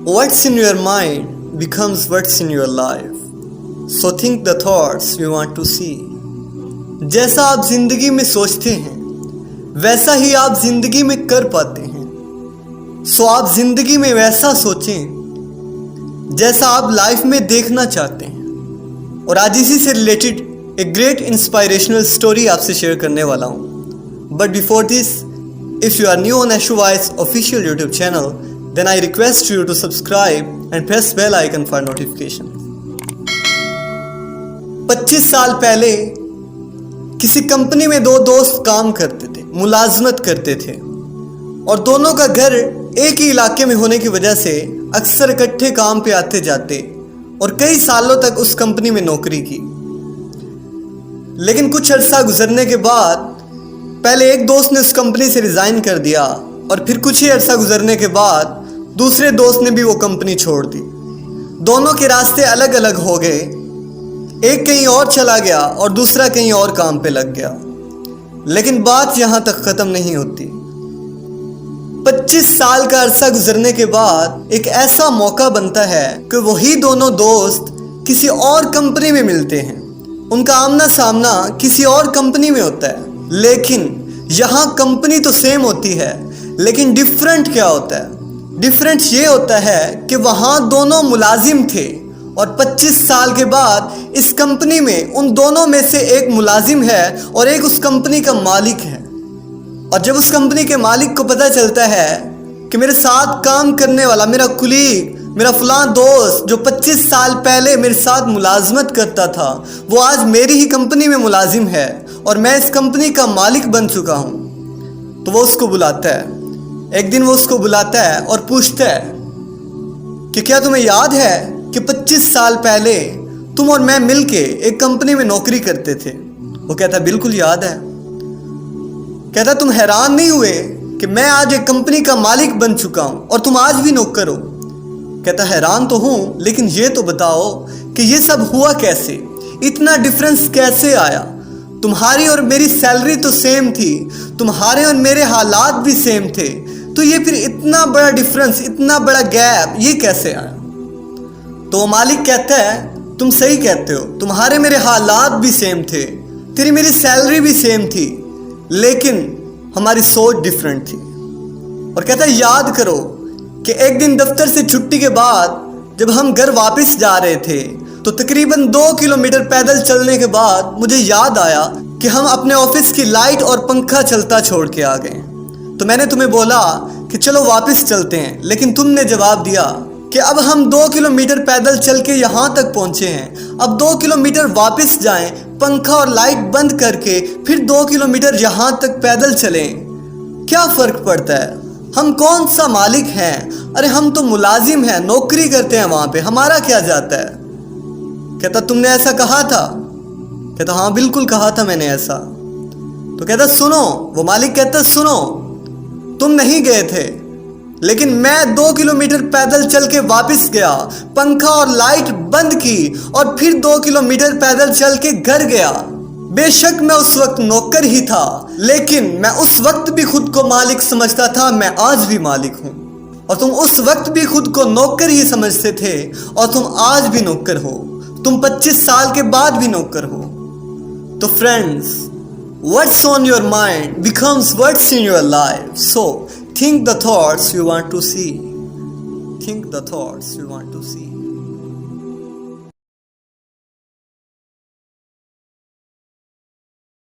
What's in your mind becomes what's in your life. So think the thoughts you want to see. जैसा आप जिंदगी में सोचते हैं वैसा ही आप जिंदगी में कर पाते हैं. सो आप जिंदगी में वैसा सोचें जैसा आप लाइफ में देखना चाहते हैं. और आज इसी से रिलेटेड एक ग्रेट इंस्पायरेशनल स्टोरी आपसे शेयर करने वाला हूँ. But before this, if you are new on Ashu Voice official YouTube channel, then I request you to subscribe and press bell icon for notification. 25 साल पहले किसी कंपनी में दो दोस्त काम करते थे, मुलाजमत करते थे और दोनों का घर एक ही इलाके में होने की वजह से अक्सर इकट्ठे काम पे आते जाते और कई सालों तक उस कंपनी में नौकरी की. लेकिन कुछ अर्सा गुजरने के बाद पहले एक दोस्त ने उस कंपनी से रिज़ाइन कर दिया और फिर कुछ ही अर्सा गुजरने के बाद दूसरे दोस्त ने भी वो कंपनी छोड़ दी. दोनों के रास्ते अलग अलग हो गए. एक कहीं और चला गया और दूसरा कहीं और काम पे लग गया. लेकिन बात यहाँ तक ख़त्म नहीं होती. 25 साल का अरसा गुजरने के बाद एक ऐसा मौका बनता है कि वही दोनों दोस्त किसी और कंपनी में मिलते हैं. उनका आमना सामना किसी और कंपनी में होता है. लेकिन यहाँ कंपनी तो सेम होती है, लेकिन डिफरेंट क्या होता है? डिफरेंट ये होता है कि वहाँ दोनों मुलाजिम थे और 25 साल के बाद इस कंपनी में उन दोनों में से एक मुलाजिम है और एक उस कंपनी का मालिक है. और जब उस कंपनी के मालिक को पता चलता है कि मेरे साथ काम करने वाला मेरा कुलीग, मेरा फलां दोस्त जो 25 साल पहले मेरे साथ मुलाजमत करता था, वो आज मेरी ही कंपनी में मुलाजिम है और मैं इस कंपनी का मालिक बन चुका हूँ, तो वो उसको बुलाता है. एक दिन वो उसको बुलाता है और पूछता है कि क्या तुम्हें याद है कि 25 साल पहले तुम और मैं मिलके एक कंपनी में नौकरी करते थे? वो कहता है बिल्कुल याद है. कहता तुम हैरान नहीं हुए कि मैं आज एक कंपनी का मालिक बन चुका हूँ और तुम आज भी नौकर हो? कहता हैरान तो हूँ, लेकिन ये तो बताओ कि ये सब हुआ कैसे, इतना डिफरेंस कैसे आया? तुम्हारी और मेरी सैलरी तो सेम थी, तुम्हारे और मेरे हालात भी सेम थे, तो ये फिर इतना बड़ा डिफरेंस, इतना बड़ा गैप ये कैसे आया? तो वो मालिक कहता है तुम सही कहते हो, तुम्हारे मेरे हालात भी सेम थे, तेरी मेरी सैलरी भी सेम थी, लेकिन हमारी सोच डिफरेंट थी. और कहता है याद करो कि एक दिन दफ्तर से छुट्टी के बाद जब हम घर वापस जा रहे थे तो तकरीबन 2 किलोमीटर पैदल चलने के बाद मुझे याद आया कि हम अपने ऑफिस की लाइट और पंखा चलता छोड़ के आ गए. तो मैंने तुम्हें बोला कि चलो वापस चलते हैं, लेकिन तुमने जवाब दिया कि अब हम 2 किलोमीटर पैदल चल के यहाँ तक पहुँचे हैं, अब 2 किलोमीटर वापस जाएं, पंखा और लाइट बंद करके फिर 2 किलोमीटर यहाँ तक पैदल चलें. क्या फ़र्क पड़ता है? हम कौन सा मालिक हैं? अरे हम तो मुलाजिम हैं, नौकरी करते हैं वहाँ पे, हमारा क्या जाता है? कहता तुमने ऐसा कहा था? कहता हाँ बिल्कुल कहा था मैंने ऐसा. तो कहता सुनो, वो मालिक कहता सुनो, तुम नहीं गए थे, लेकिन मैं 2 किलोमीटर पैदल चल के वापस गया, पंखा और लाइट बंद की और फिर 2 किलोमीटर पैदल चल के घर गया. बेशक मैं उस वक्त नौकर ही था, लेकिन मैं उस वक्त भी खुद को मालिक समझता था, मैं आज भी मालिक हूँ. और तुम उस वक्त भी खुद को नौकर ही समझते थे और तुम आज भी नौकर हो, तुम 25 साल के बाद भी नौकर हो. तो friends, what's on your mind becomes what's in your life. So think the thoughts you want to see. Think the thoughts you want to see.